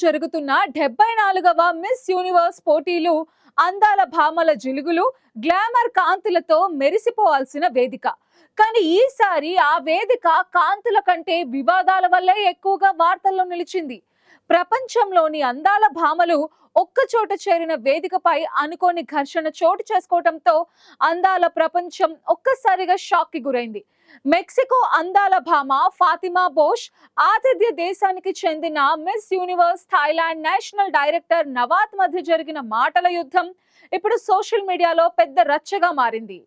జరుగుతున్న 74వ miss universe పోటీలు అందాల భామల జిలుగులు, గ్లామర్ కాంతులతో మెరిసిపోవాల్సిన వేదిక. కానీ ఈసారి ఆ వేదిక కాంతుల కంటే వివాదాల వల్లే ఎక్కువగా వార్తల్లో నిలిచింది. ప్రపంచంలోని అందాల భామలు ఒక్కచోట చేరిన వేదికపై అనుకోని ఘర్షణ చోటు చేసుకోవడంతో అందాల ప్రపంచం ఒక్కసారిగా షాక్ కి గురైంది. మెక్సికో అందాల భామ ఫాతిమా బోష్, ఆతిథ్య దేశానికి చెందిన Miss Universe Thailand national director Nawat మధ్య జరిగిన మాటల యుద్ధం ఇప్పుడు సోషల్ మీడియాలో పెద్ద రచ్చగా మారింది.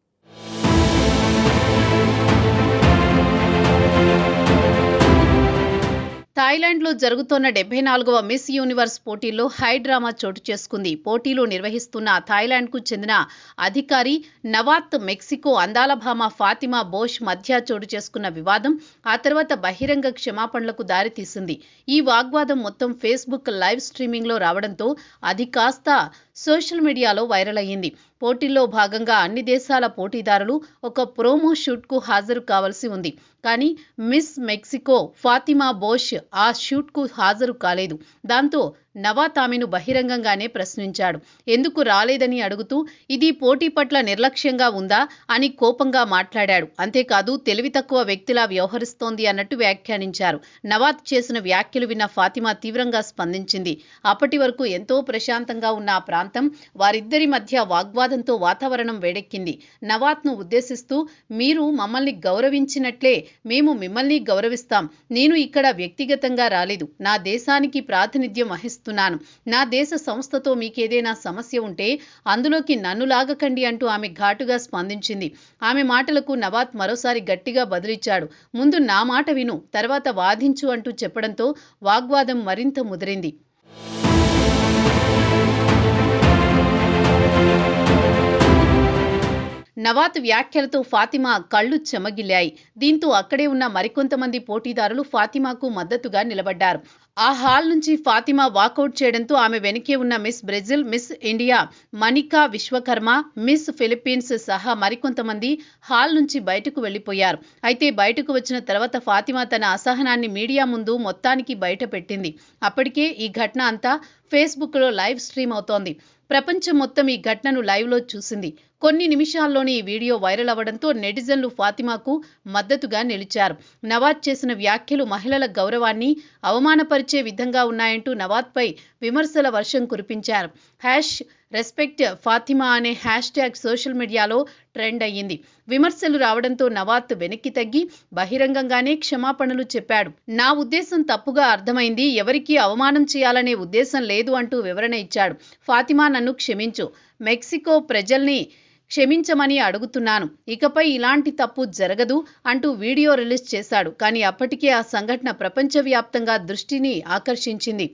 థాయిలాండ్లో జరుగుతున్న 74వ మిస్ యూనివర్స్ పోటీల్లో హై డ్రామా చోటు చేసుకుంది. పోటీలు నిర్వహిస్తున్న థాయిలాండ్కు చెందిన అధికారి నవాత్, మెక్సికో అందాల భామ ఫాతిమా బోష్ మధ్య చోటు చేసుకున్న వివాదం ఆ తర్వాత బహిరంగ క్షమాపణలకు దారితీసింది. ఈ వాగ్వాదం మొత్తం ఫేస్బుక్ లైవ్ స్ట్రీమింగ్లో రావడంతో అది కాస్త సోషల్ మీడియాలో వైరల్ అయ్యింది. పోటీల్లో భాగంగా అన్ని దేశాల పోటీదారులు ఒక ప్రోమో షూట్కు హాజరు కావాల్సి ఉంది. కానీ మిస్ మెక్సికో ఫాతిమా బోష్ ఆ షూట్కు హాజరు కాలేదు. దాంతో నవాత్ ఆమెను బహిరంగంగానే ప్రశ్నించాడు. ఎందుకు రాలేదని అడుగుతూ ఇది పోటీ పట్ల నిర్లక్ష్యంగా ఉందా అని కోపంగా మాట్లాడాడు. అంతేకాదు తెలివి తక్కువ వ్యక్తిలా వ్యవహరిస్తోంది అన్నట్టు వ్యాఖ్యానించారు. నవాత్ చేసిన వ్యాఖ్యలు విన్న ఫాతిమా తీవ్రంగా స్పందించింది. అప్పటి వరకు ఎంతో ప్రశాంతంగా ఉన్న ఆ ప్రాంతం వారిద్దరి మధ్య వాగ్వాదంతో వాతావరణం వేడెక్కింది. నవాత్ను ఉద్దేశిస్తూ మీరు మమ్మల్ని గౌరవించినట్లే మేము మిమ్మల్ని గౌరవిస్తాం. నేను ఇక్కడ వ్యక్తిగతంగా రాలేదు. నా దేశానికి ప్రాతినిధ్యం వహిస్తున్నాను. నా దేశ సంస్థతో మీకేదైనా సమస్య ఉంటే అందులోకి నన్ను లాగకండి అంటూ ఆమె ఘాటుగా స్పందించింది. ఆమె మాటలకు నవాత్ మరోసారి గట్టిగా బదులిచ్చాడు. ముందు నా మాట విను, తర్వాత వాదించు అంటూ చెప్పడంతో వాగ్వాదం మరింత ముదిరింది. నవాత్ వ్యాఖ్యలతో ఫాతిమా కళ్లు చెమగిల్లాయి. దీంతో అక్కడే ఉన్న మరికొంతమంది పోటీదారులు ఫాతిమాకు మద్దతుగా నిలబడ్డారు. ఆ హాల్ నుంచి ఫాతిమా వాకౌట్ చేయడంతో ఆమె వెనుకే ఉన్న miss Brazil, miss India Manika Vishwakarma, miss Philippines సహా మరికొంతమంది హాల్ నుంచి బయటకు వెళ్లిపోయారు. అయితే బయటకు వచ్చిన తర్వాత ఫాతిమా తన అసహనాన్ని మీడియా ముందు మొత్తానికి బయట పెట్టింది. అప్పటికే ఈ ఘటన అంతా ఫేస్బుక్లో లైవ్ స్ట్రీమ్ అవుతోంది. ప్రపంచం మొత్తం ఈ ఘటనను లైవ్లో చూసింది. కొన్ని నిమిషాల్లోనే ఈ వీడియో వైరల్ అవ్వడంతో నెటిజన్లు ఫాతిమాకు మద్దతుగా నిలిచారు. నవాత్ చేసిన వ్యాఖ్యలు మహిళల గౌరవాన్ని అవమానపరిచే విధంగా ఉన్నాయంటూ నవాత్పై విమర్శల వర్షం కురిపించారు. రెస్పెక్ట్ ఫాతిమా అనే హ్యాష్ట్యాగ్ సోషల్ మీడియాలో ట్రెండ్ అయ్యింది. విమర్శలు రావడంతో నవాత్ వెనక్కి తగ్గి బహిరంగంగానే క్షమాపణలు చెప్పాడు. నా ఉద్దేశం తప్పుగా అర్థమైంది, ఎవరికీ అవమానం చేయాలనే ఉద్దేశం లేదు అంటూ వివరణ ఇచ్చాడు. ఫాతిమా నన్ను క్షమించు, మెక్సికో ప్రజల్ని క్షమించమని అడుగుతున్నాను, ఇకపై ఇలాంటి తప్పు జరగదు అంటూ వీడియో రిలీజ్ చేశాడు. కానీ అప్పటికే ఆ సంఘటన ప్రపంచవ్యాప్తంగా దృష్టిని ఆకర్షించింది.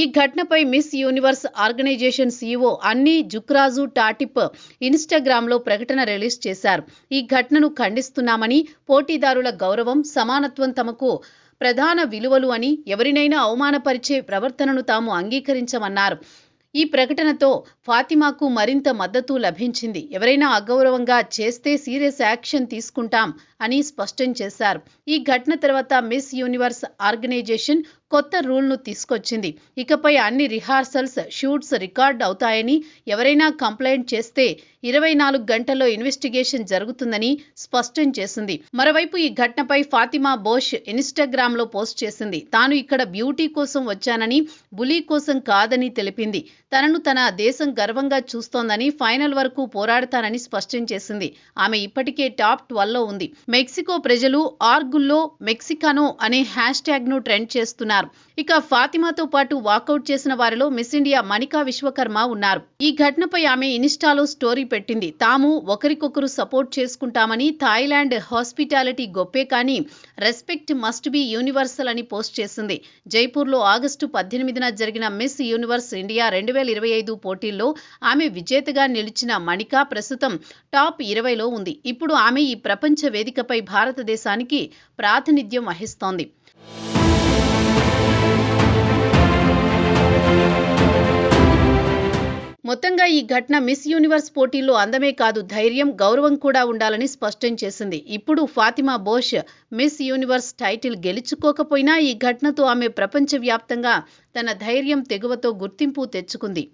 ఈ ఘటనపై మిస్ యూనివర్స్ ఆర్గనైజేషన్ సీఈఓ అన్నీ జుక్రాజు టాటిప్ ఇన్స్టాగ్రామ్లో ప్రకటన రిలీజ్ చేశారు. ఈ ఘటనను ఖండిస్తున్నామని, పోటీదారుల గౌరవం, సమానత్వం తమకు ప్రధాన విలువలు అని, ఎవరినైనా అవమానపరిచే ప్రవర్తనను తాము అంగీకరించమన్నారు. ఈ ప్రకటనతో ఫాతిమాకు మరింత మద్దతు లభించింది. ఎవరైనా అగౌరవంగా చేస్తే సీరియస్ యాక్షన్ తీసుకుంటాం అని స్పష్టం చేశారు. ఈ ఘటన తర్వాత మిస్ యూనివర్స్ ఆర్గనైజేషన్ కొత్త రూల్ను తీసుకొచ్చింది. ఇకపై అన్ని రిహార్సల్స్, షూట్స్ రికార్డ్ అవుతాయని, ఎవరైనా కంప్లైంట్ చేస్తే 24 గంటల్లో ఇన్వెస్టిగేషన్ జరుగుతుందని స్పష్టం చేసింది. మరోవైపు ఈ ఘటనపై ఫాతిమా బోష్ ఇన్స్టాగ్రామ్లో పోస్ట్ చేసింది. తాను ఇక్కడ బ్యూటీ కోసం వచ్చానని, బులీ కోసం కాదని తెలిపింది. తనను తన దేశం గర్వంగా చూస్తోందని, ఫైనల్ వరకు పోరాడతానని స్పష్టం చేసింది. ఆమె ఇప్పటికే టాప్ 12లో ఉంది. మెక్సికో ప్రజలు ఆర్గుల్లో మెక్సికానో అనే హ్యాష్ట్యాగ్ను ట్రెండ్ చేస్తున్నారు. ఇక ఫాతిమాతో పాటు వాకౌట్ చేసిన వారిలో మిస్ ఇండియా మనికా విశ్వకర్మ ఉన్నారు. ఈ ఘటనపై ఆమె ఇన్స్టాలో స్టోరీ పెట్టింది. తాము ఒకరికొకరు సపోర్ట్ చేసుకుంటామని, థాయిలాండ్ హాస్పిటాలిటీ గొప్పే కానీ రెస్పెక్ట్ మస్ట్ బి యూనివర్సల్ అని పోస్ట్ చేసింది. జైపూర్లో ఆగస్టు 18న జరిగిన మిస్ యూనివర్స్ ఇండియా 2025 పోటీల్లో ఆమె విజేతగా నిలిచిన మనికా ప్రస్తుతం టాప్ 20లో ఉంది. ఇప్పుడు ఆమె ఈ ప్రపంచ వేదికపై భారతదేశానికి ప్రాతినిధ్యం వహిస్తోంది. మొత్తంగా ఈ ఘటన మిస్ యూనివర్స్ పోటీల్లో అందమే కాదు, ధైర్యం, గౌరవం కూడా ఉండాలని స్పష్టం చేసింది. ఇప్పుడు Fatima Bosch Miss Universe title గెలుచుకోకపోయినా ఈ ఘటనతో ఆమె ప్రపంచవ్యాప్తంగా తన ధైర్యం, తెగువతో గుర్తింపు తెచ్చుకుంది.